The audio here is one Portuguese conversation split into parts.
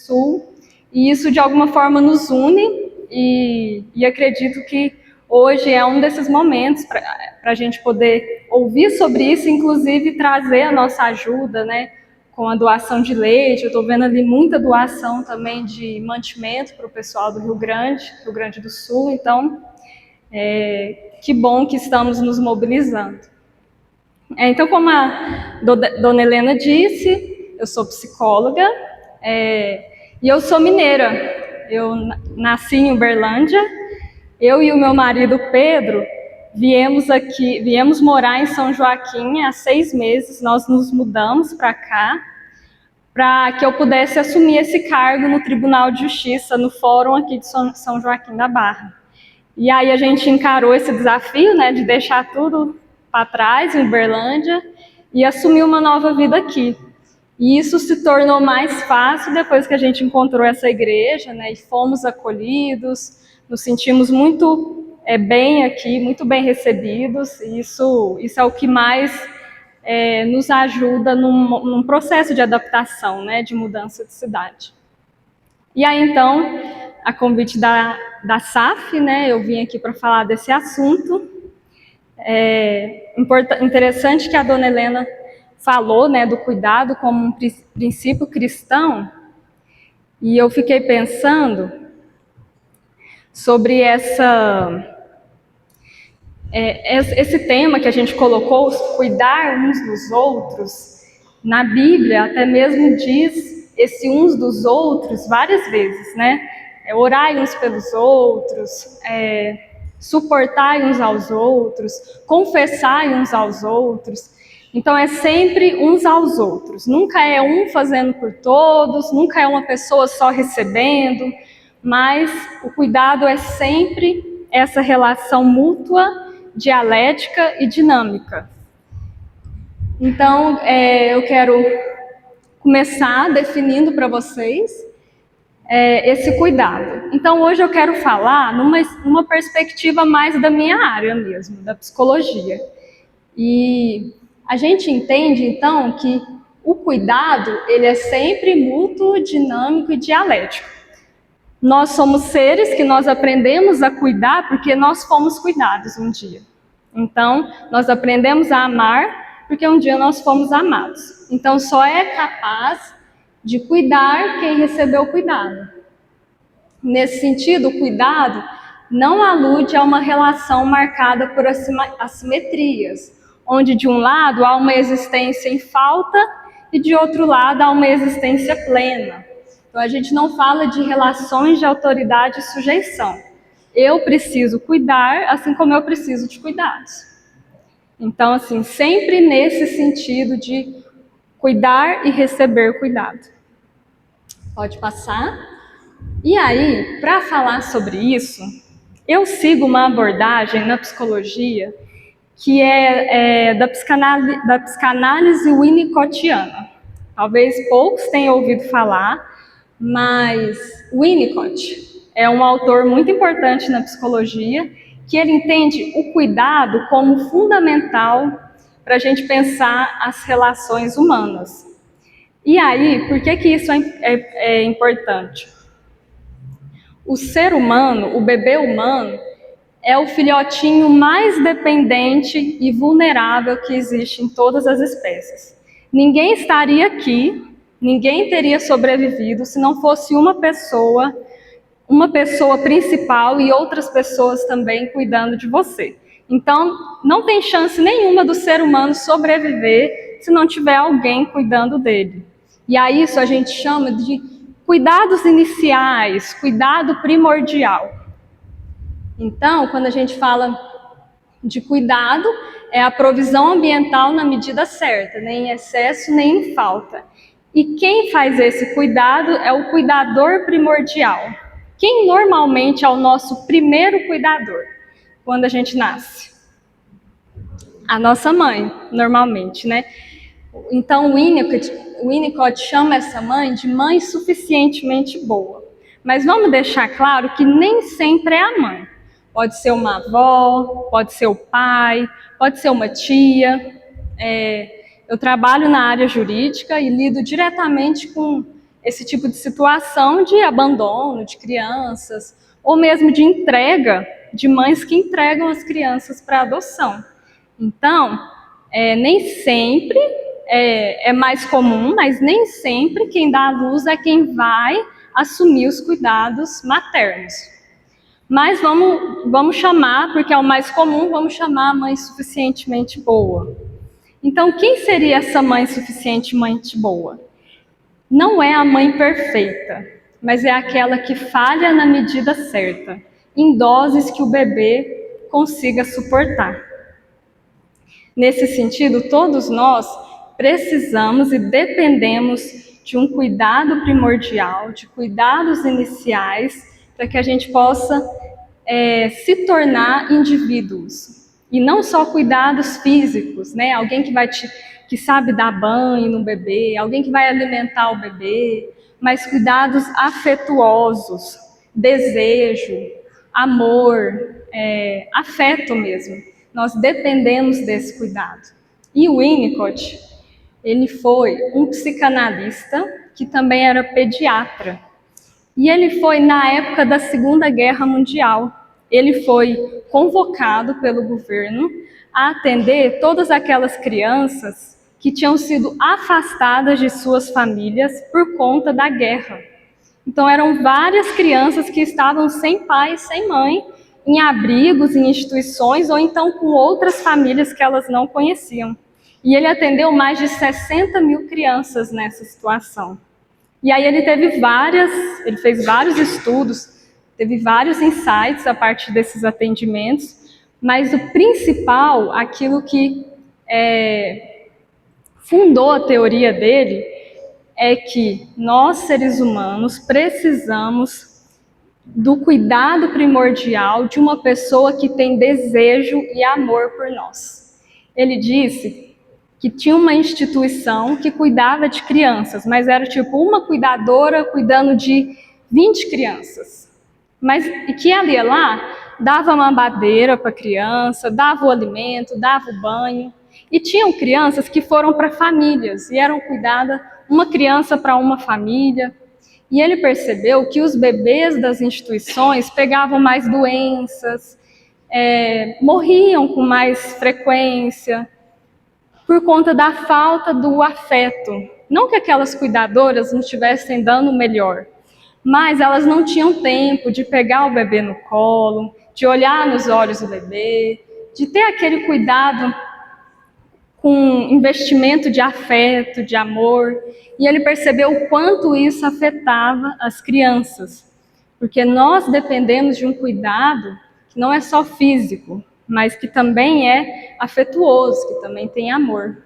Sul, e isso de alguma forma nos une, e acredito que hoje é um desses momentos para a gente poder ouvir sobre isso, inclusive trazer a nossa ajuda, né, com a doação de leite. Eu estou vendo ali muita doação também de mantimento para o pessoal do Rio Grande do Sul, então que bom que estamos nos mobilizando. Então, como a dona Helena disse, eu sou psicóloga e eu sou mineira. Eu nasci em Uberlândia. Eu e o meu marido Pedro viemos morar em São Joaquim há 6 meses. Nós nos mudamos para cá para que eu pudesse assumir esse cargo no Tribunal de Justiça, no fórum aqui de São Joaquim da Barra. E aí a gente encarou esse desafio, né, de deixar tudo para trás em Uberlândia e assumir uma nova vida aqui. E isso se tornou mais fácil depois que a gente encontrou essa igreja, né, e fomos acolhidos, nos sentimos muito bem aqui, muito bem recebidos, e isso é o que mais nos ajuda num processo de adaptação, né, de mudança de cidade. E aí, então, a convite da SAF, né, eu vim aqui para falar desse assunto. Interessante que a dona Helena falou, né, do cuidado como um princípio cristão, e eu fiquei pensando sobre esse tema que a gente colocou, cuidar uns dos outros. Na Bíblia até mesmo diz esse uns dos outros várias vezes, né? Orai uns pelos outros, suportai uns aos outros, confessai uns aos outros. Então é sempre uns aos outros, nunca é um fazendo por todos, nunca é uma pessoa só recebendo, mas o cuidado é sempre essa relação mútua, dialética e dinâmica. Então, eu quero começar definindo para vocês esse cuidado. Então, hoje eu quero falar numa perspectiva mais da minha área mesmo, da psicologia. E a gente entende, então, que o cuidado, ele é sempre mútuo, dinâmico e dialético. Nós somos seres que nós aprendemos a cuidar porque nós fomos cuidados um dia. Então, nós aprendemos a amar porque um dia nós fomos amados. Então, só é capaz de cuidar quem recebeu cuidado. Nesse sentido, o cuidado não alude a uma relação marcada por assimetrias, onde de um lado há uma existência em falta e de outro lado há uma existência plena. Então, a gente não fala de relações de autoridade e sujeição. Eu preciso cuidar, assim como eu preciso de cuidados. Então, assim, sempre nesse sentido de cuidar e receber cuidado. Pode passar. E aí, para falar sobre isso, eu sigo uma abordagem na psicologia que é da psicanálise winnicottiana. Talvez poucos tenham ouvido falar, mas Winnicott é um autor muito importante na psicologia, que ele entende o cuidado como fundamental para a gente pensar as relações humanas. E aí, por que isso é importante? O ser humano, o bebê humano, é o filhotinho mais dependente e vulnerável que existe em todas as espécies. Ninguém estaria aqui, ninguém teria sobrevivido se não fosse uma pessoa principal e outras pessoas também cuidando de você. Então, não tem chance nenhuma do ser humano sobreviver se não tiver alguém cuidando dele. E a isso a gente chama de cuidados iniciais, cuidado primordial. Então, quando a gente fala de cuidado, é a provisão ambiental na medida certa, nem em excesso, nem em falta. E quem faz esse cuidado é o cuidador primordial. Quem normalmente é o nosso primeiro cuidador quando a gente nasce? A nossa mãe, normalmente, né? Então, Winnicott chama essa mãe de mãe suficientemente boa. Mas vamos deixar claro que nem sempre é a mãe. Pode ser uma avó, pode ser o pai, pode ser uma tia. Eu trabalho na área jurídica e lido diretamente com esse tipo de situação de abandono de crianças, ou mesmo de entrega, de mães que entregam as crianças para adoção. Então, nem sempre é mais comum, mas nem sempre quem dá a luz é quem vai assumir os cuidados maternos. Mas vamos chamar, porque é o mais comum, vamos chamar a mãe suficientemente boa. Então, quem seria essa mãe suficientemente boa? Não é a mãe perfeita, mas é aquela que falha na medida certa, em doses que o bebê consiga suportar. Nesse sentido, todos nós precisamos e dependemos de um cuidado primordial, de cuidados iniciais, para que a gente possa se tornar indivíduos. E não só cuidados físicos, né? Alguém que sabe dar banho no bebê, alguém que vai alimentar o bebê, mas cuidados afetuosos, desejo, amor, afeto mesmo. Nós dependemos desse cuidado. E o Winnicott, ele foi um psicanalista que também era pediatra. E ele foi na época da Segunda Guerra Mundial. Ele foi convocado pelo governo a atender todas aquelas crianças que tinham sido afastadas de suas famílias por conta da guerra. Então eram várias crianças que estavam sem pai e sem mãe, em abrigos, em instituições, ou então com outras famílias que elas não conheciam. E ele atendeu mais de 60 mil crianças nessa situação. E aí ele fez vários estudos, teve vários insights a partir desses atendimentos, mas o principal, aquilo que fundou a teoria dele, é que nós, seres humanos, precisamos do cuidado primordial de uma pessoa que tem desejo e amor por nós. Ele disse que tinha uma instituição que cuidava de crianças, mas era tipo uma cuidadora cuidando de 20 crianças. E que ela ia lá, dava mamadeira para a criança, dava o alimento, dava o banho. E tinham crianças que foram para famílias e eram cuidadas, uma criança para uma família. E ele percebeu que os bebês das instituições pegavam mais doenças, morriam com mais frequência, por conta da falta do afeto. Não que aquelas cuidadoras não estivessem dando o melhor, mas elas não tinham tempo de pegar o bebê no colo, de olhar nos olhos do bebê, de ter aquele cuidado com investimento de afeto, de amor. E ele percebeu o quanto isso afetava as crianças, porque nós dependemos de um cuidado que não é só físico, mas que também é afetuoso, que também tem amor.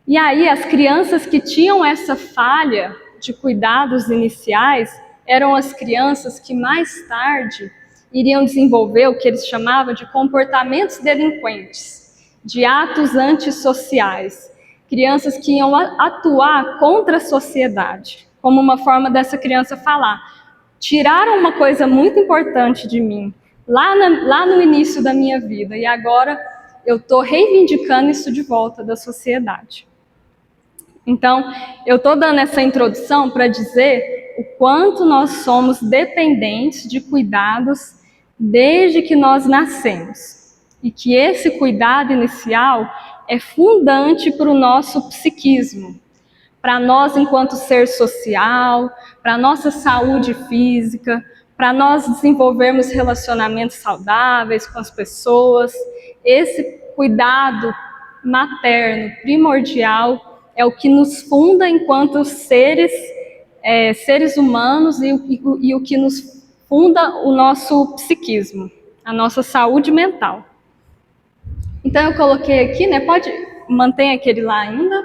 E aí as crianças que tinham essa falha de cuidados iniciais eram as crianças que mais tarde iriam desenvolver o que eles chamavam de comportamentos delinquentes, de atos antissociais, crianças que iam atuar contra a sociedade, como uma forma dessa criança falar: tiraram uma coisa muito importante de mim, lá no início da minha vida, e agora eu estou reivindicando isso de volta da sociedade. Então, eu estou dando essa introdução para dizer o quanto nós somos dependentes de cuidados desde que nós nascemos. E que esse cuidado inicial é fundante para o nosso psiquismo, para nós enquanto ser social, para a nossa saúde física, para nós desenvolvermos relacionamentos saudáveis com as pessoas. Esse cuidado materno primordial é o que nos funda enquanto seres humanos e o que nos funda o nosso psiquismo, a nossa saúde mental. Então eu coloquei aqui, né? Mantém aquele lá ainda.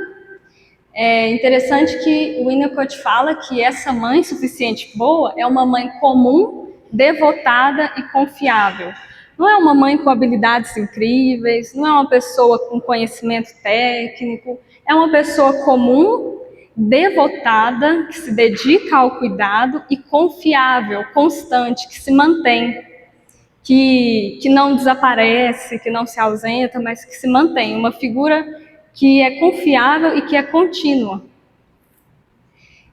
É interessante que o Winnicott fala que essa mãe suficiente boa é uma mãe comum, devotada e confiável. Não é uma mãe com habilidades incríveis, não é uma pessoa com conhecimento técnico, é uma pessoa comum, devotada, que se dedica ao cuidado e confiável, constante, que se mantém, que não desaparece, que não se ausenta, mas que se mantém, uma figura que é confiável e que é contínua.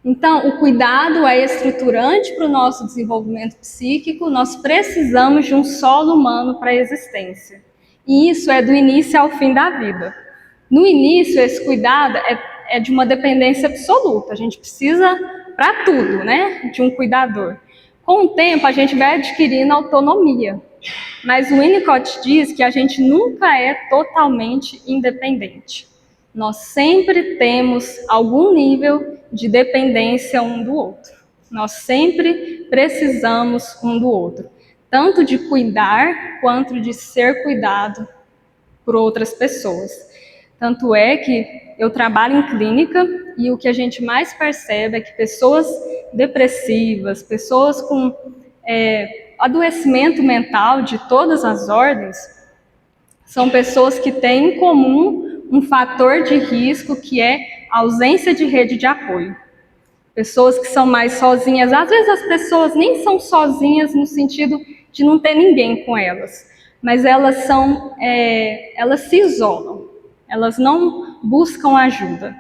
Então, o cuidado é estruturante para o nosso desenvolvimento psíquico, nós precisamos de um solo humano para a existência. E isso é do início ao fim da vida. No início, esse cuidado é de uma dependência absoluta, a gente precisa para tudo, né, de um cuidador. Com o tempo, a gente vai adquirindo autonomia, mas o Winnicott diz que a gente nunca é totalmente independente. Nós sempre temos algum nível de dependência um do outro. Nós sempre precisamos um do outro, tanto de cuidar quanto de ser cuidado por outras pessoas. Tanto é que eu trabalho em clínica e o que a gente mais percebe é que pessoas depressivas, pessoas com adoecimento mental de todas as ordens, são pessoas que têm em comum um fator de risco que é a ausência de rede de apoio. Pessoas que são mais sozinhas, às vezes as pessoas nem são sozinhas no sentido de não ter ninguém com elas, mas elas se isolam, elas não buscam ajuda,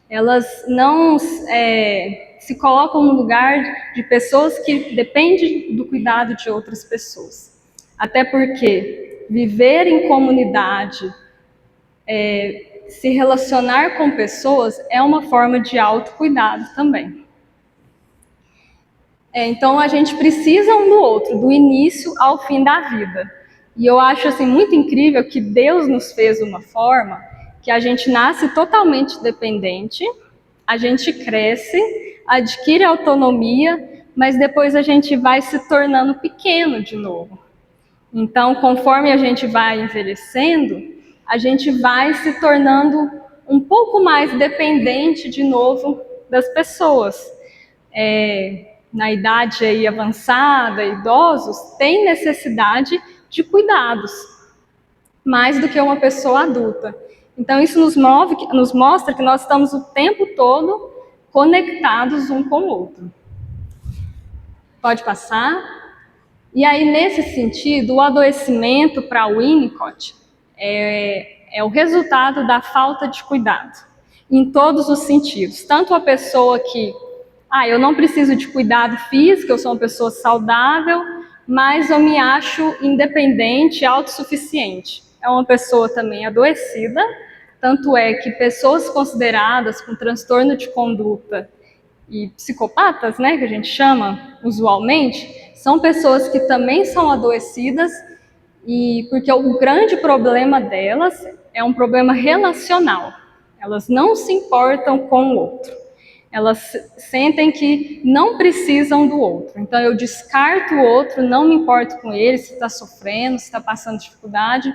elas não se colocam no lugar de pessoas que dependem do cuidado de outras pessoas. Até porque viver em comunidade, se relacionar com pessoas é uma forma de autocuidado também. Então a gente precisa um do outro, do início ao fim da vida. E eu acho assim muito incrível que Deus nos fez de uma forma que a gente nasce totalmente dependente, a gente cresce, adquire autonomia, mas depois a gente vai se tornando pequeno de novo. Então, conforme a gente vai envelhecendo, a gente vai se tornando um pouco mais dependente de novo das pessoas. Na idade aí avançada, idosos, têm necessidade de cuidados, mais do que uma pessoa adulta. Então, isso nos mostra que nós estamos o tempo todo conectados um com o outro. Pode passar. E aí, nesse sentido, o adoecimento para Winnicott é o resultado da falta de cuidado, em todos os sentidos. Tanto a pessoa que, eu não preciso de cuidado físico, eu sou uma pessoa saudável, mas eu me acho independente, autossuficiente. É uma pessoa também adoecida, tanto é que pessoas consideradas com transtorno de conduta e psicopatas, né, que a gente chama usualmente, são pessoas que também são adoecidas, e porque o grande problema delas é um problema relacional. Elas não se importam com o outro. Elas sentem que não precisam do outro. Então eu descarto o outro, não me importo com ele, se está sofrendo, se está passando dificuldade.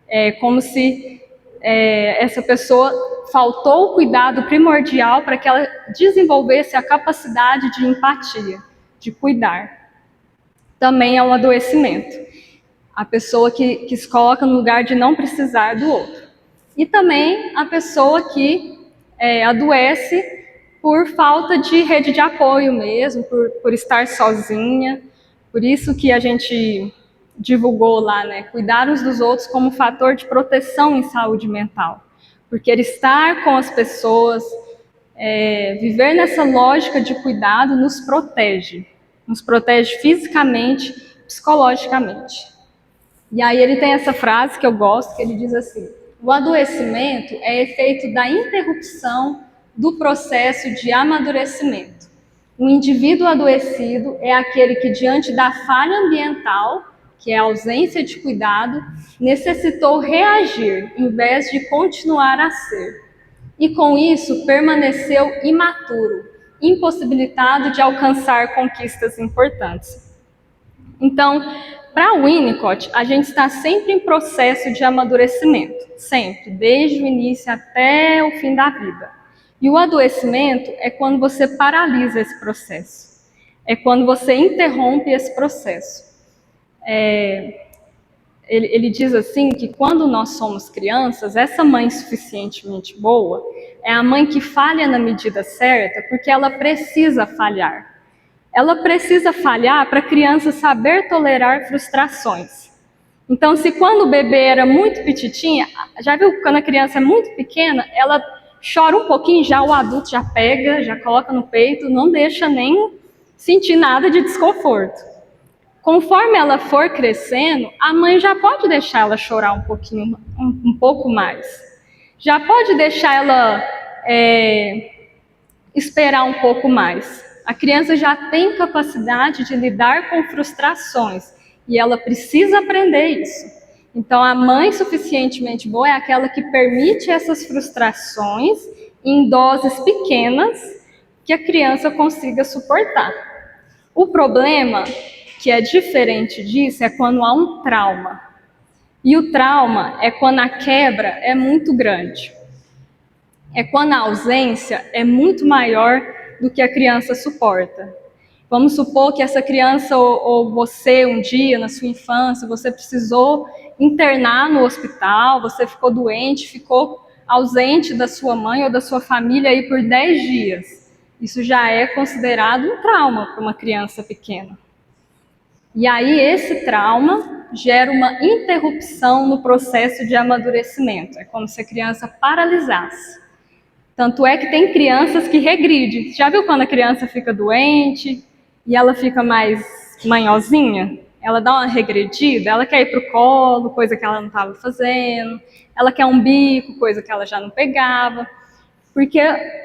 É como se essa pessoa faltou o cuidado primordial para que ela desenvolvesse a capacidade de empatia, de cuidar. Também é um adoecimento. A pessoa que se coloca no lugar de não precisar do outro. E também a pessoa que adoece por falta de rede de apoio mesmo, por estar sozinha. Por isso que a gente divulgou lá, né, cuidar uns dos outros como fator de proteção em saúde mental. Porque estar com as pessoas, viver nessa lógica de cuidado nos protege fisicamente, psicologicamente. E aí ele tem essa frase que eu gosto, que ele diz assim: o adoecimento é efeito da interrupção do processo de amadurecimento. O indivíduo adoecido é aquele que, diante da falha ambiental, que é a ausência de cuidado, necessitou reagir em vez de continuar a ser. E com isso permaneceu imaturo, impossibilitado de alcançar conquistas importantes. Então, para Winnicott, a gente está sempre em processo de amadurecimento, sempre, desde o início até o fim da vida. E o adoecimento é quando você paralisa esse processo, é quando você interrompe esse processo. Ele diz assim que quando nós somos crianças, essa mãe suficientemente boa é a mãe que falha na medida certa porque ela precisa falhar. Ela precisa falhar para a criança saber tolerar frustrações. Então, se quando o bebê era muito petitinha, já viu quando a criança é muito pequena, ela chora um pouquinho, já o adulto já pega, já coloca no peito, não deixa nem sentir nada de desconforto. Conforme ela for crescendo, a mãe já pode deixar ela chorar um pouquinho, um pouco mais. Já pode deixar ela esperar um pouco mais. A criança já tem capacidade de lidar com frustrações e ela precisa aprender isso. Então, a mãe suficientemente boa é aquela que permite essas frustrações em doses pequenas que a criança consiga suportar. O problema, que é diferente disso, é quando há um trauma. E o trauma é quando a quebra é muito grande. É quando a ausência é muito maior do que a criança suporta. Vamos supor que essa criança ou você, um dia na sua infância, você precisou internar no hospital, você ficou doente, ficou ausente da sua mãe ou da sua família aí por 10 dias. Isso já é considerado um trauma para uma criança pequena. E aí esse trauma gera uma interrupção no processo de amadurecimento. É como se a criança paralisasse. Tanto é que tem crianças que regridem. Já viu quando a criança fica doente e ela fica mais manhosinha? Ela dá uma regredida, ela quer ir para o colo, coisa que ela não estava fazendo. Ela quer um bico, coisa que ela já não pegava. Porque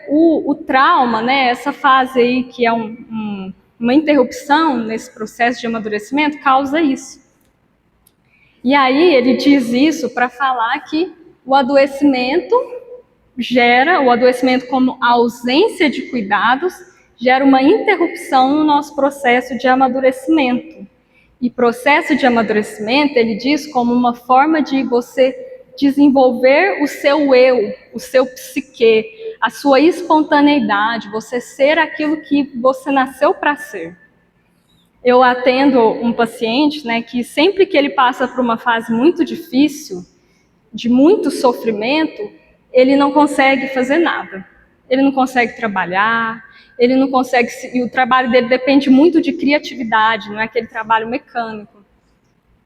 o trauma, né, essa fase aí que é uma interrupção nesse processo de amadurecimento, causa isso. E aí ele diz isso para falar que o adoecimento como ausência de cuidados, gera uma interrupção no nosso processo de amadurecimento. E processo de amadurecimento, ele diz como uma forma de você desenvolver o seu eu, o seu psique, a sua espontaneidade, você ser aquilo que você nasceu para ser. Eu atendo um paciente, né, que sempre que ele passa por uma fase muito difícil, de muito sofrimento, ele não consegue fazer nada. Ele não consegue trabalhar, ele não consegue... E o trabalho dele depende muito de criatividade, não é aquele trabalho mecânico.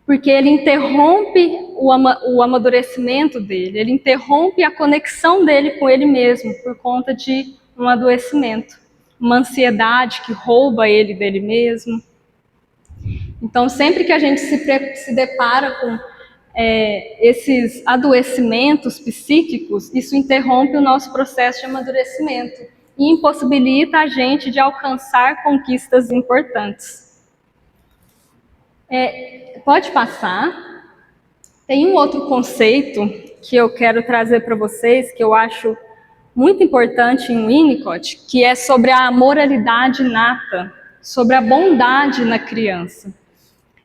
Porque ele interrompe o amadurecimento dele, ele interrompe a conexão dele com ele mesmo por conta de um adoecimento. Uma ansiedade que rouba ele dele mesmo. Então, sempre que a gente se depara com esses adoecimentos psíquicos, isso interrompe o nosso processo de amadurecimento e impossibilita a gente de alcançar conquistas importantes. Pode passar. Tem um outro conceito que eu quero trazer para vocês, que eu acho muito importante em Winnicott, que é sobre a moralidade inata, sobre a bondade na criança.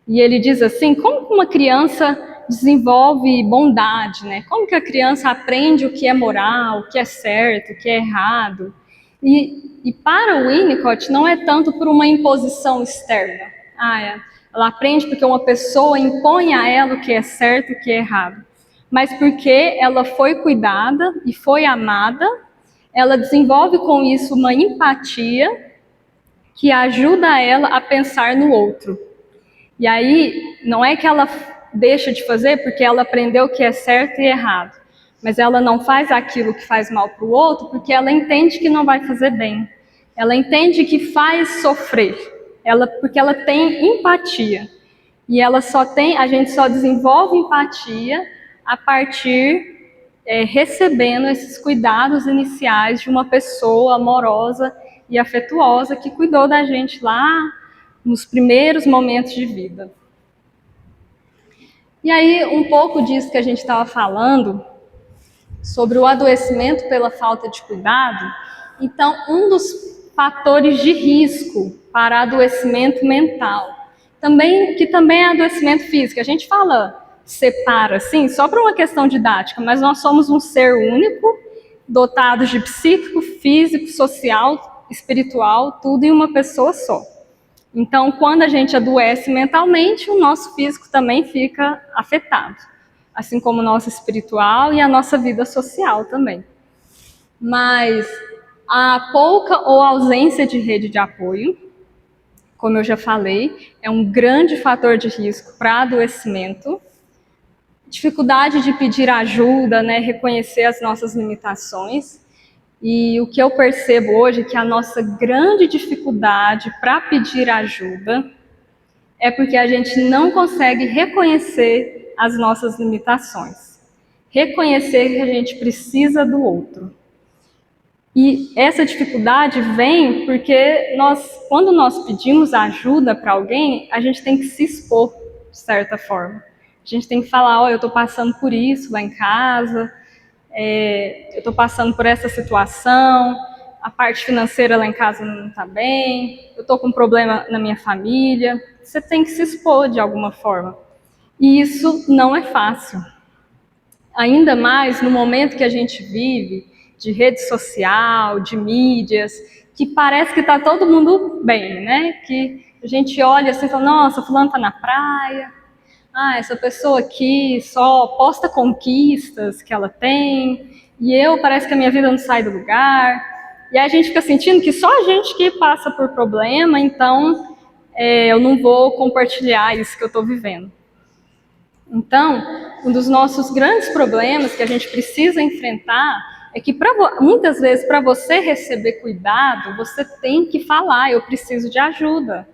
E ele diz assim, como que uma criança desenvolve bondade, né? Como que a criança aprende o que é moral, o que é certo, o que é errado? E para o Winnicott não é tanto por uma imposição externa. Ela aprende porque uma pessoa impõe a ela o que é certo e o que é errado. Mas porque ela foi cuidada e foi amada, ela desenvolve com isso uma empatia que ajuda ela a pensar no outro. E aí, não é que ela deixa de fazer porque ela aprendeu o que é certo e errado, mas ela não faz aquilo que faz mal para o outro porque ela entende que não vai fazer bem. Ela entende que faz sofrer, porque ela tem empatia. E a gente só desenvolve empatia a partir recebendo esses cuidados iniciais de uma pessoa amorosa e afetuosa que cuidou da gente lá nos primeiros momentos de vida. E aí, um pouco disso que a gente estava falando, sobre o adoecimento pela falta de cuidado, então, um dos fatores de risco para adoecimento mental, que também é adoecimento físico, a gente separa assim, só para uma questão didática, mas nós somos um ser único, dotados de psíquico, físico, social, espiritual, tudo em uma pessoa só. Então, quando a gente adoece mentalmente, o nosso físico também fica afetado, assim como o nosso espiritual e a nossa vida social também. Mas a pouca ou ausência de rede de apoio, como eu já falei, é um grande fator de risco para adoecimento. Dificuldade de pedir ajuda, né, reconhecer as nossas limitações. E o que eu percebo hoje é que a nossa grande dificuldade para pedir ajuda é porque a gente não consegue reconhecer as nossas limitações. Reconhecer que a gente precisa do outro. E essa dificuldade vem porque quando nós pedimos ajuda para alguém, a gente tem que se expor, de certa forma. A gente tem que falar, eu estou passando por isso lá em casa, eu estou passando por essa situação, a parte financeira lá em casa não está bem, eu estou com um problema na minha família. Você tem que se expor de alguma forma. E isso não é fácil. Ainda mais no momento que a gente vive, de rede social, de mídias, que parece que está todo mundo bem, né? Que a gente olha assim e fala, nossa, fulano está na praia, essa pessoa aqui só posta conquistas que ela tem, e parece que a minha vida não sai do lugar. E aí a gente fica sentindo que só a gente que passa por problema, então eu não vou compartilhar isso que eu estou vivendo. Então, um dos nossos grandes problemas que a gente precisa enfrentar é que muitas vezes para você receber cuidado, você tem que falar, eu preciso de ajuda.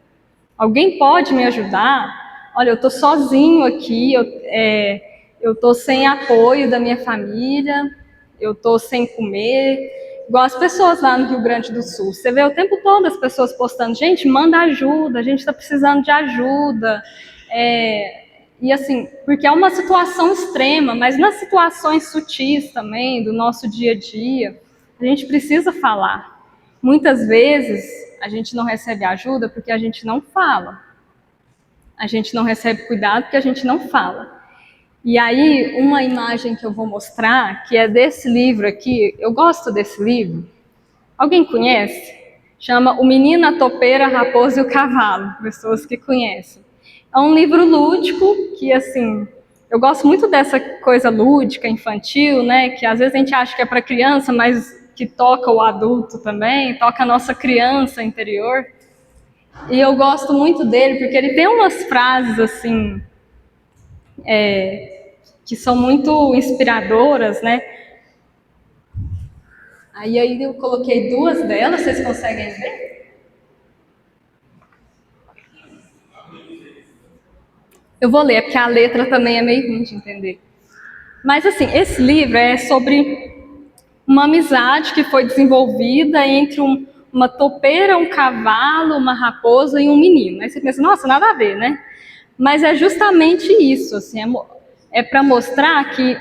Alguém pode me ajudar? Olha, eu estou sozinho aqui, eu estou sem apoio da minha família, eu estou sem comer. Igual as pessoas lá no Rio Grande do Sul. Você vê o tempo todo as pessoas postando, gente, manda ajuda, a gente está precisando de ajuda. E assim, porque é uma situação extrema, mas nas situações sutis também, do nosso dia a dia, a gente precisa falar. Muitas vezes a gente não recebe ajuda porque a gente não fala. A gente não recebe cuidado porque a gente não fala. E aí, uma imagem que eu vou mostrar, que é desse livro aqui, eu gosto desse livro. Alguém conhece? Chama O Menino, a Topeira, a Raposa e o Cavalo, pessoas que conhecem. É um livro lúdico que, assim, eu gosto muito dessa coisa lúdica, infantil, né? Que às vezes a gente acha que é para criança, mas que toca o adulto também, toca a nossa criança interior. E eu gosto muito dele porque ele tem umas frases, assim, que são muito inspiradoras, né? Aí eu coloquei duas delas, vocês conseguem ver? Eu vou ler, porque a letra também é meio ruim de entender. Mas assim, esse livro é sobre uma amizade que foi desenvolvida entre uma topeira, um cavalo, uma raposa e um menino. Aí você pensa, nossa, nada a ver, né? Mas é justamente isso, assim, é para mostrar que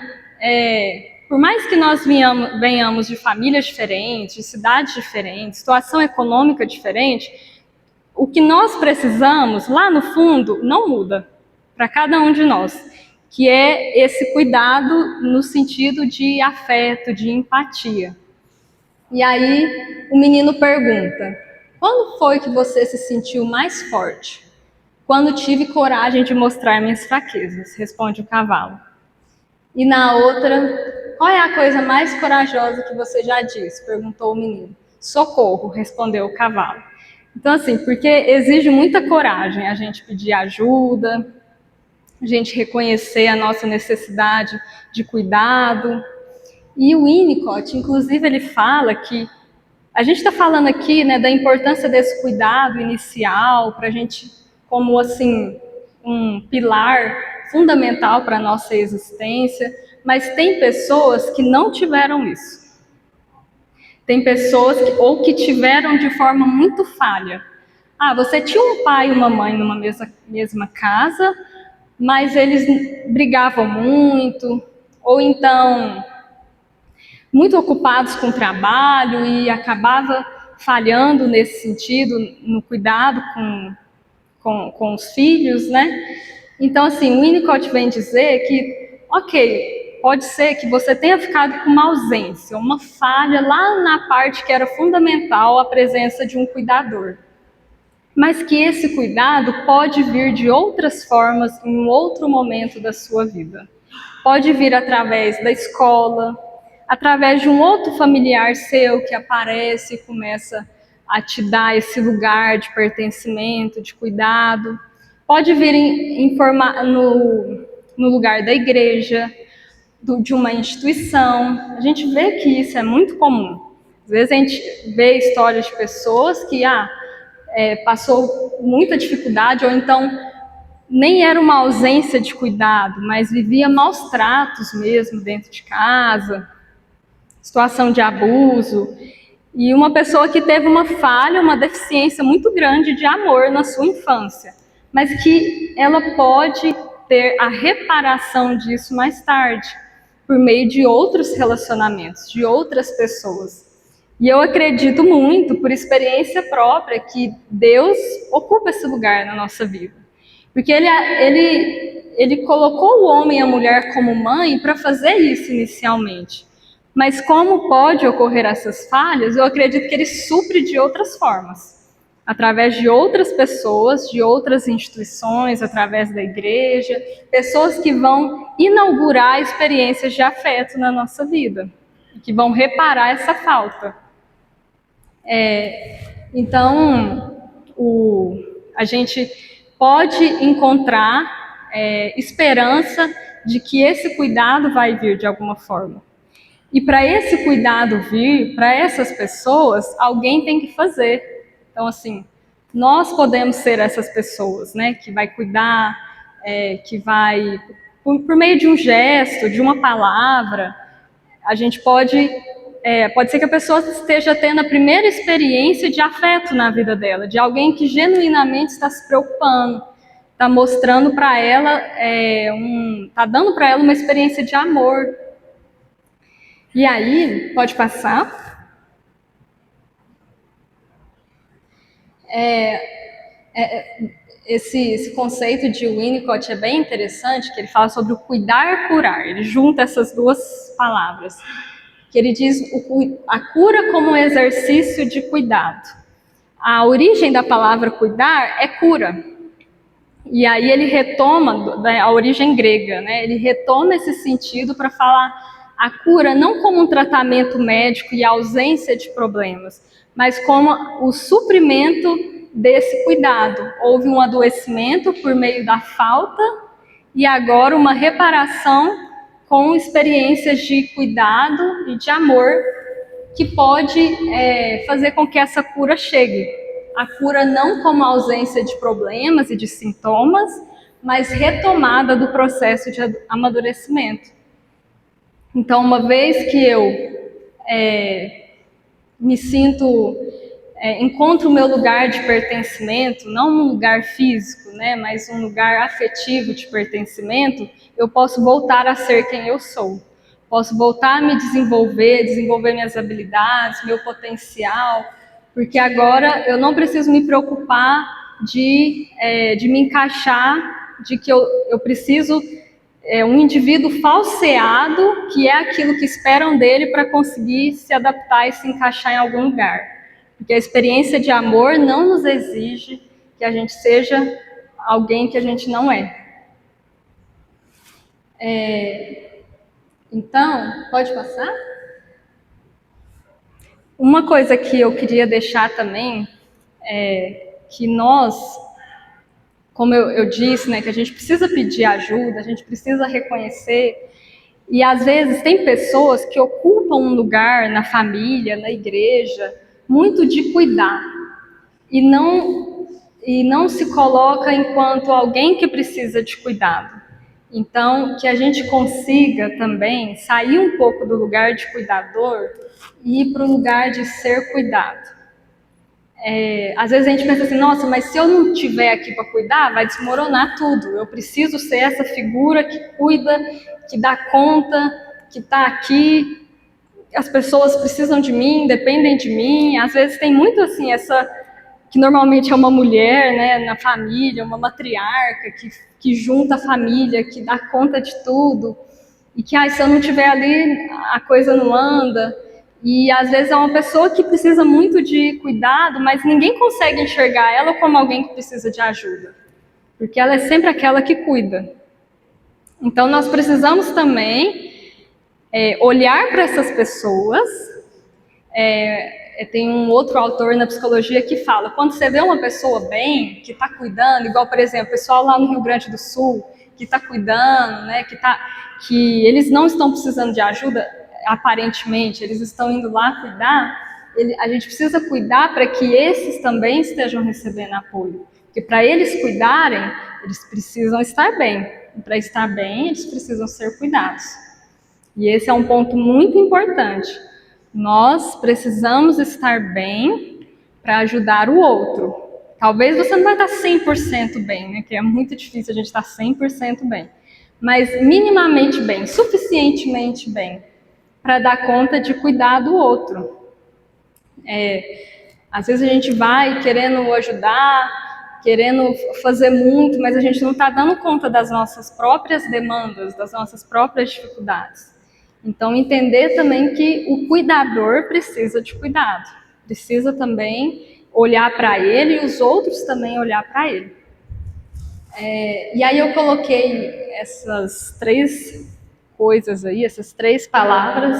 por mais que nós venhamos de famílias diferentes, de cidades diferentes, situação econômica diferente, o que nós precisamos, lá no fundo, não muda para cada um de nós, que é esse cuidado no sentido de afeto, de empatia. E aí o menino pergunta, quando foi que você se sentiu mais forte? Quando tive coragem de mostrar minhas fraquezas, responde o cavalo. E na outra, qual é a coisa mais corajosa que você já disse? Perguntou o menino. Socorro, respondeu o cavalo. Então, assim, porque exige muita coragem a gente pedir ajuda, a gente reconhecer a nossa necessidade de cuidado. E o Winnicott, inclusive, ele fala que a gente está falando aqui, né, da importância desse cuidado inicial para a gente, como assim, um pilar fundamental para a nossa existência, mas tem pessoas que não tiveram isso. Tem pessoas que tiveram de forma muito falha. Você tinha um pai e uma mãe numa mesma casa, mas eles brigavam muito, ou então muito ocupados com o trabalho e acabava falhando nesse sentido, no cuidado com os filhos, né? Então, assim, o Winnicott vem dizer que, ok, pode ser que você tenha ficado com uma ausência, uma falha lá na parte que era fundamental, a presença de um cuidador. Mas que esse cuidado pode vir de outras formas em um outro momento da sua vida. Pode vir através da escola, através de um outro familiar seu que aparece e começa a te dar esse lugar de pertencimento, de cuidado. Pode vir no lugar da igreja, de uma instituição. A gente vê que isso é muito comum. Às vezes a gente vê histórias de pessoas que passou muita dificuldade, ou então nem era uma ausência de cuidado, mas vivia maus tratos mesmo dentro de casa, situação de abuso, e uma pessoa que teve uma falha, uma deficiência muito grande de amor na sua infância, mas que ela pode ter a reparação disso mais tarde, por meio de outros relacionamentos, de outras pessoas. E eu acredito muito, por experiência própria, que Deus ocupa esse lugar na nossa vida. Porque ele colocou o homem e a mulher como mãe para fazer isso inicialmente. Mas como pode ocorrer essas falhas, eu acredito que ele supre de outras formas. Através de outras pessoas, de outras instituições, através da igreja, pessoas que vão inaugurar experiências de afeto na nossa vida, que vão reparar essa falta. Então, a gente pode encontrar esperança de que esse cuidado vai vir de alguma forma. E para esse cuidado vir, para essas pessoas, alguém tem que fazer. Então, assim, nós podemos ser essas pessoas, né? Que vai cuidar, que vai, por meio de um gesto, de uma palavra, a gente pode ser que a pessoa esteja tendo a primeira experiência de afeto na vida dela, de alguém que genuinamente está se preocupando, está mostrando para ela, está dando para ela uma experiência de amor. E aí, pode passar. Esse conceito de Winnicott é bem interessante, que ele fala sobre o cuidar-curar. Ele junta essas duas palavras. Que ele diz a cura como um exercício de cuidado. A origem da palavra cuidar é cura. E aí ele retoma a origem grega, né? Ele retoma esse sentido para falar a cura não como um tratamento médico e a ausência de problemas, mas como o suprimento desse cuidado. Houve um adoecimento por meio da falta e agora uma reparação com experiências de cuidado e de amor que pode fazer com que essa cura chegue. A cura não como ausência de problemas e de sintomas, mas retomada do processo de amadurecimento. Então, uma vez que eu me sinto, encontro o meu lugar de pertencimento, não um lugar físico, né, mas um lugar afetivo de pertencimento, eu posso voltar a ser quem eu sou. Posso voltar a me desenvolver minhas habilidades, meu potencial, porque agora eu não preciso me preocupar de me encaixar, de que eu preciso um indivíduo falseado, que é aquilo que esperam dele para conseguir se adaptar e se encaixar em algum lugar. Porque a experiência de amor não nos exige que a gente seja alguém que a gente não é. Então, pode passar? Uma coisa que eu queria deixar também é que nós, como eu disse, né, que a gente precisa pedir ajuda, a gente precisa reconhecer, e às vezes tem pessoas que ocupam um lugar na família, na igreja, muito de cuidar, e não se coloca enquanto alguém que precisa de cuidado. Então, que a gente consiga também sair um pouco do lugar de cuidador e ir para o lugar de ser cuidado. Às vezes a gente pensa assim, nossa, mas se eu não estiver aqui para cuidar, vai desmoronar tudo. Eu preciso ser essa figura que cuida, que dá conta, que está aqui. As pessoas precisam de mim, dependem de mim. Às vezes tem muito assim, que normalmente é uma mulher, né, na família, uma matriarca que junta a família, que dá conta de tudo. E que, se eu não estiver ali, a coisa não anda. E às vezes é uma pessoa que precisa muito de cuidado, mas ninguém consegue enxergar ela como alguém que precisa de ajuda, porque ela é sempre aquela que cuida. Então nós precisamos também olhar para essas pessoas. Tem um outro autor na psicologia que fala, quando você vê uma pessoa bem, que está cuidando, igual, por exemplo, o pessoal lá no Rio Grande do Sul, que está cuidando, né, que eles não estão precisando de ajuda, aparentemente, eles estão indo lá cuidar, a gente precisa cuidar para que esses também estejam recebendo apoio. Porque para eles cuidarem, eles precisam estar bem. E para estar bem, eles precisam ser cuidados. E esse é um ponto muito importante. Nós precisamos estar bem para ajudar o outro. Talvez você não vai estar 100% bem, né? Que é muito difícil a gente estar 100% bem. Mas minimamente bem, suficientemente bem, para dar conta de cuidar do outro. Às vezes a gente vai querendo ajudar, querendo fazer muito, mas a gente não está dando conta das nossas próprias demandas, das nossas próprias dificuldades. Então, entender também que o cuidador precisa de cuidado, precisa também olhar para ele e os outros também olhar para ele. E aí eu coloquei essas 3 coisas aí, essas 3 palavras,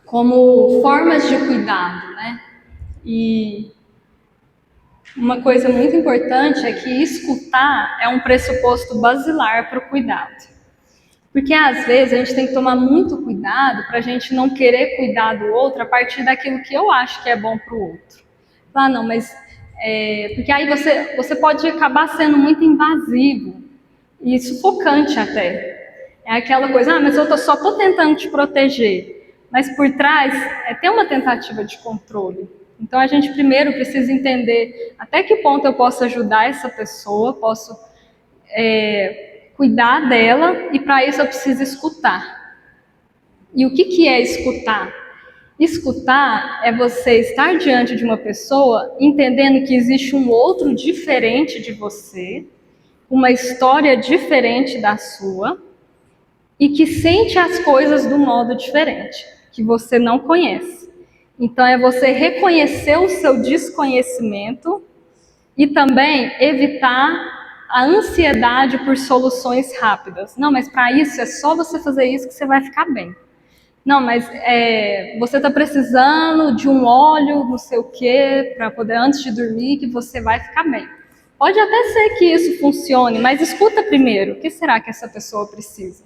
como formas de cuidado, né? E uma coisa muito importante é que escutar é um pressuposto basilar para o cuidado. Porque às vezes a gente tem que tomar muito cuidado para a gente não querer cuidar do outro a partir daquilo que eu acho que é bom para o outro. Ah, não, mas porque aí você pode acabar sendo muito invasivo e sufocante até. É aquela coisa, mas eu só estou tentando te proteger. Mas por trás tem uma tentativa de controle. Então a gente primeiro precisa entender até que ponto eu posso ajudar essa pessoa, posso cuidar dela, e para isso eu preciso escutar. E o que é escutar? Escutar é você estar diante de uma pessoa entendendo que existe um outro diferente de você, uma história diferente da sua, e que sente as coisas de um modo diferente, que você não conhece. Então é você reconhecer o seu desconhecimento e também evitar a ansiedade por soluções rápidas. Não, mas para isso é só você fazer isso que você vai ficar bem. Não, mas você está precisando de um óleo, não sei o quê, para poder antes de dormir, que você vai ficar bem. Pode até ser que isso funcione, mas escuta primeiro. O que será que essa pessoa precisa?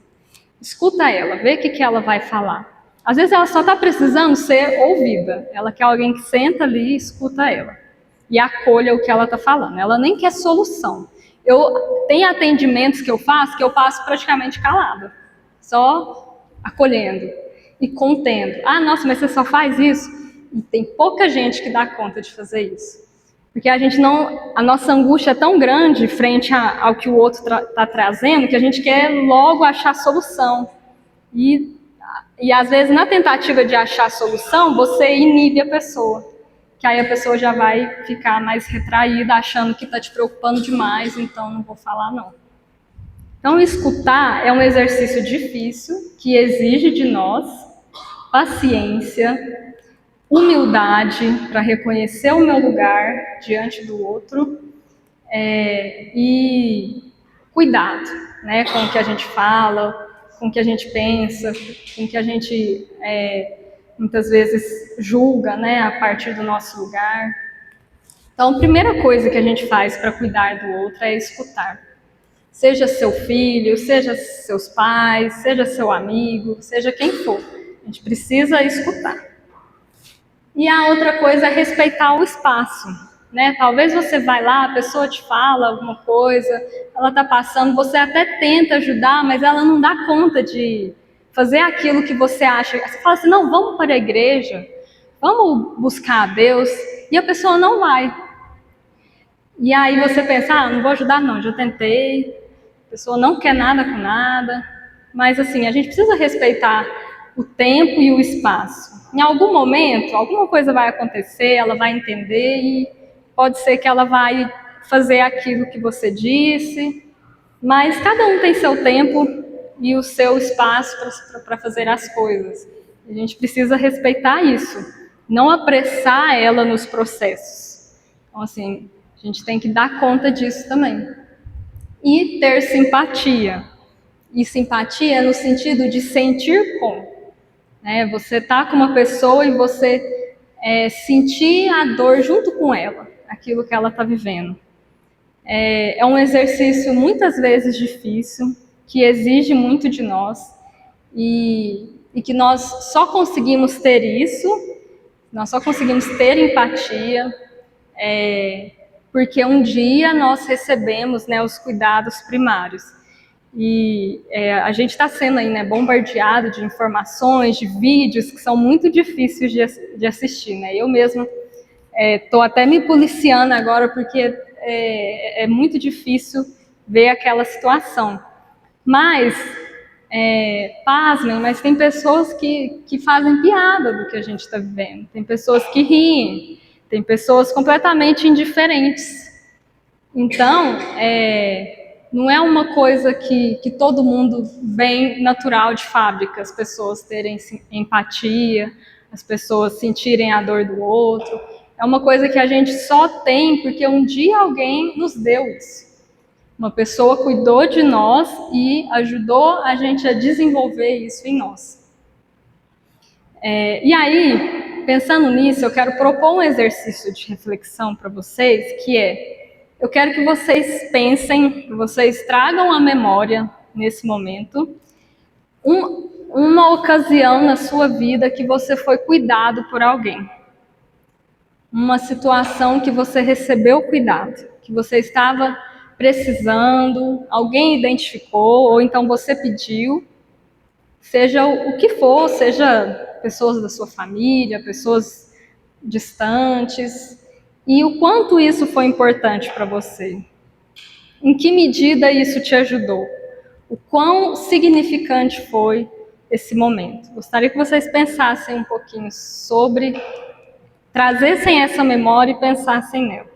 Escuta ela, vê o que ela vai falar. Às vezes ela só está precisando ser ouvida. Ela quer alguém que senta ali e escuta ela e acolha o que ela está falando. Ela nem quer solução. Tem atendimentos que eu passo praticamente calada, só acolhendo e contendo. Ah, nossa, mas você só faz isso? E tem pouca gente que dá conta de fazer isso. Porque a nossa angústia é tão grande frente ao que o outro está trazendo, que a gente quer logo achar solução. E às vezes na tentativa de achar solução, você inibe a pessoa. Que aí a pessoa já vai ficar mais retraída, achando que está te preocupando demais, então não vou falar não. Então escutar é um exercício difícil, que exige de nós paciência, humildade para reconhecer o meu lugar diante do outro, e cuidado, né, com o que a gente fala, com o que a gente pensa, com o que a gente muitas vezes julga, né, a partir do nosso lugar. Então, a primeira coisa que a gente faz para cuidar do outro é escutar. Seja seu filho, seja seus pais, seja seu amigo, seja quem for. A gente precisa escutar. E a outra coisa é respeitar o espaço, né? Talvez você vai lá, a pessoa te fala alguma coisa, ela está passando, você até tenta ajudar, mas ela não dá conta de fazer aquilo que você acha. Você fala assim, não, vamos para a igreja, vamos buscar a Deus, e a pessoa não vai. E aí você pensa, não vou ajudar não, já tentei, a pessoa não quer nada com nada, mas assim, a gente precisa respeitar o tempo e o espaço. Em algum momento, alguma coisa vai acontecer, ela vai entender e pode ser que ela vai fazer aquilo que você disse, mas cada um tem seu tempo e o seu espaço para fazer as coisas. A gente precisa respeitar isso, não apressar ela nos processos. Então, assim, a gente tem que dar conta disso também. E ter simpatia. E simpatia no sentido de sentir com. Né? Você está com uma pessoa e você sentir a dor junto com ela, aquilo que ela está vivendo. É um exercício muitas vezes difícil, que exige muito de nós, e e que nós só conseguimos ter isso, nós só conseguimos ter empatia, porque um dia nós recebemos, né, os cuidados primários. E a gente está sendo aí, né, bombardeado de informações, de vídeos que são muito difíceis de assistir, né? Eu mesmo estou até me policiando agora porque é muito difícil ver aquela situação. Mas, pasmem, mas tem pessoas que fazem piada do que a gente está vivendo, tem pessoas que riem, tem pessoas completamente indiferentes. Então, não é uma coisa que todo mundo vem natural de fábrica, as pessoas terem empatia, as pessoas sentirem a dor do outro. É uma coisa que a gente só tem porque um dia alguém nos deu isso. Uma pessoa cuidou de nós e ajudou a gente a desenvolver isso em nós. E aí, pensando nisso, eu quero propor um exercício de reflexão para vocês, que eu quero que vocês pensem, que vocês tragam à memória, nesse momento, uma ocasião na sua vida que você foi cuidado por alguém. Uma situação que você recebeu cuidado, que você estava precisando, alguém identificou, ou então você pediu, seja o que for, seja pessoas da sua família, pessoas distantes, e o quanto isso foi importante para você. Em que medida isso te ajudou? O quão significante foi esse momento? Gostaria que vocês pensassem um pouquinho sobre, trazessem essa memória e pensassem nela.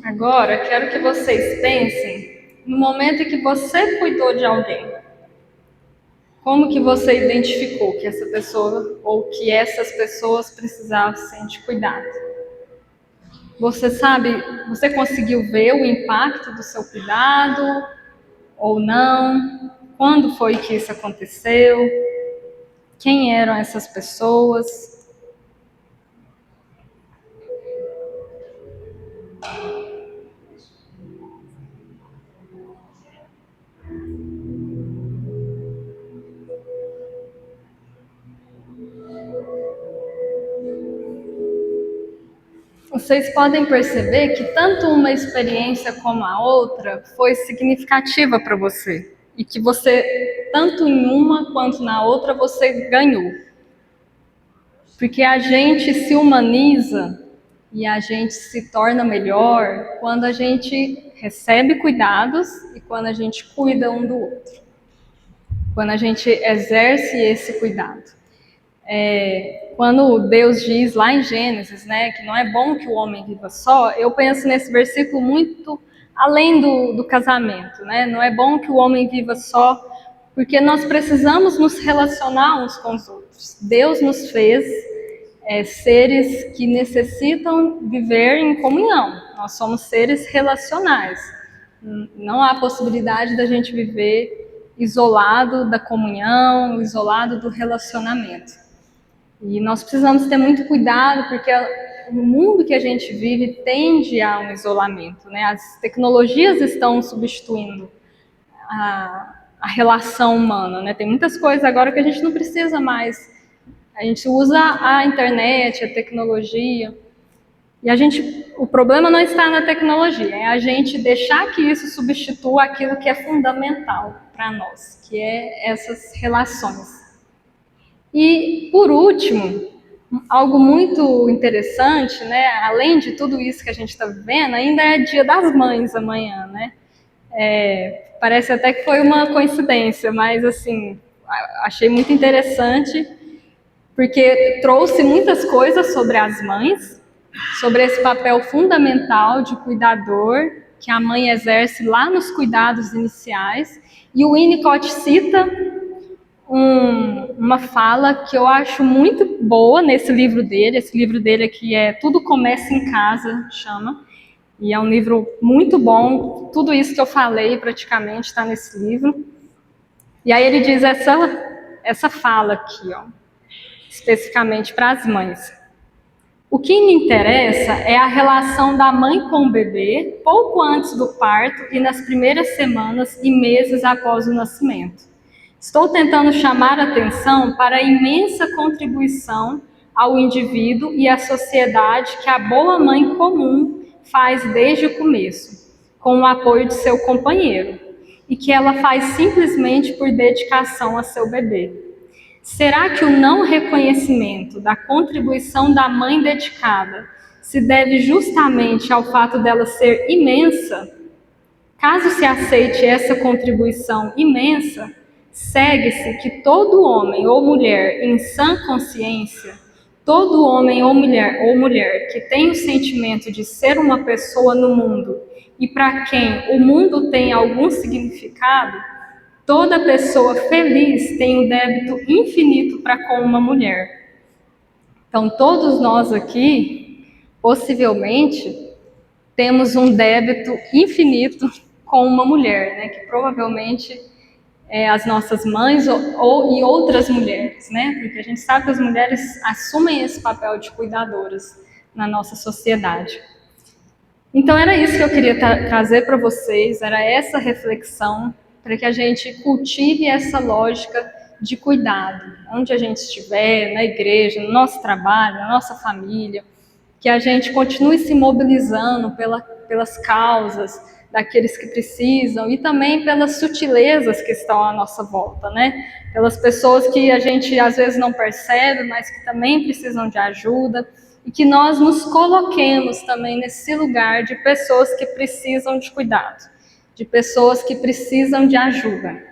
Agora, quero que vocês pensem no momento em que você cuidou de alguém. Como que você identificou que essa pessoa ou que essas pessoas precisavam de cuidado? Você sabe, você conseguiu ver o impacto do seu cuidado ou não? Quando foi que isso aconteceu? Quem eram essas pessoas? Vocês podem perceber que tanto uma experiência como a outra foi significativa para você. E que você, tanto em uma quanto na outra, você ganhou. Porque a gente se humaniza e a gente se torna melhor quando a gente recebe cuidados e quando a gente cuida um do outro. Quando a gente exerce esse cuidado. Quando Deus diz lá em Gênesis, né, que não é bom que o homem viva só, eu penso nesse versículo muito além do casamento, né? Não é bom que o homem viva só, porque nós precisamos nos relacionar uns com os outros. Deus nos fez seres que necessitam viver em comunhão. Nós somos seres relacionais. Não há possibilidade da gente viver isolado da comunhão, isolado do relacionamento. E nós precisamos ter muito cuidado, porque o mundo que a gente vive tende a um isolamento, né? As tecnologias estão substituindo a relação humana, né? Tem muitas coisas agora que a gente não precisa mais. A gente usa a internet, a tecnologia, e o problema não está na tecnologia, é a gente deixar que isso substitua aquilo que é fundamental para nós, que é essas relações. E, por último, Algo muito interessante, né? Além de tudo isso que a gente está vivendo, ainda é Dia das Mães amanhã, né? Parece até que foi uma coincidência, mas assim, achei muito interessante, porque trouxe muitas coisas sobre as mães, sobre esse papel fundamental de cuidador que a mãe exerce lá nos cuidados iniciais. E o Winnicott cita uma fala que eu acho muito boa nesse livro dele. Esse livro dele aqui é Tudo Começa em Casa, chama. E é um livro muito bom. Tudo isso que eu falei praticamente está nesse livro. E aí ele diz essa fala aqui, ó, especificamente para as mães. O que me interessa é a relação da mãe com o bebê pouco antes do parto e nas primeiras semanas e meses após o nascimento. Estou tentando chamar a atenção para a imensa contribuição ao indivíduo e à sociedade que a boa mãe comum faz desde o começo, com o apoio de seu companheiro, e que ela faz simplesmente por dedicação a seu bebê. Será que o não reconhecimento da contribuição da mãe dedicada se deve justamente ao fato dela ser imensa? Caso se aceite essa contribuição imensa, segue-se que todo homem ou mulher em sã consciência, todo homem ou mulher que tem o sentimento de ser uma pessoa no mundo e para quem o mundo tem algum significado, toda pessoa feliz tem um débito infinito para com uma mulher. Então, todos nós aqui, possivelmente, temos um débito infinito com uma mulher, né? Que provavelmente é as nossas mães e outras mulheres, né? Porque a gente sabe que as mulheres assumem esse papel de cuidadoras na nossa sociedade. Então, era isso que eu queria trazer para vocês, era essa reflexão, para que a gente cultive essa lógica de cuidado, onde a gente estiver, na igreja, no nosso trabalho, na nossa família, que a gente continue se mobilizando pelas causas daqueles que precisam e também pelas sutilezas que estão à nossa volta, né? Pelas pessoas que a gente às vezes não percebe, mas que também precisam de ajuda, e que nós nos coloquemos também nesse lugar de pessoas que precisam de cuidado, de pessoas que precisam de ajuda,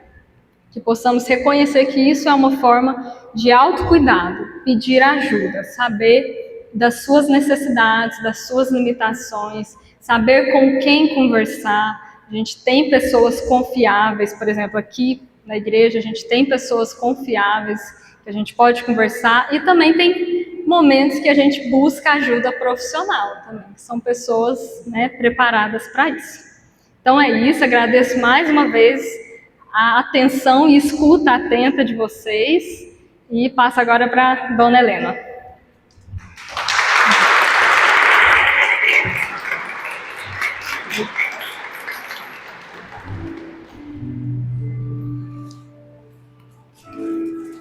que possamos reconhecer que isso é uma forma de autocuidado, pedir ajuda, saber das suas necessidades, das suas limitações, saber com quem conversar. A gente tem pessoas confiáveis, por exemplo, aqui na igreja a gente tem pessoas confiáveis que a gente pode conversar, e também tem momentos que a gente busca ajuda profissional também, que são pessoas, né, preparadas para isso. Então é isso, agradeço mais uma vez a atenção e escuta atenta de vocês, e passo agora para Dona Helena.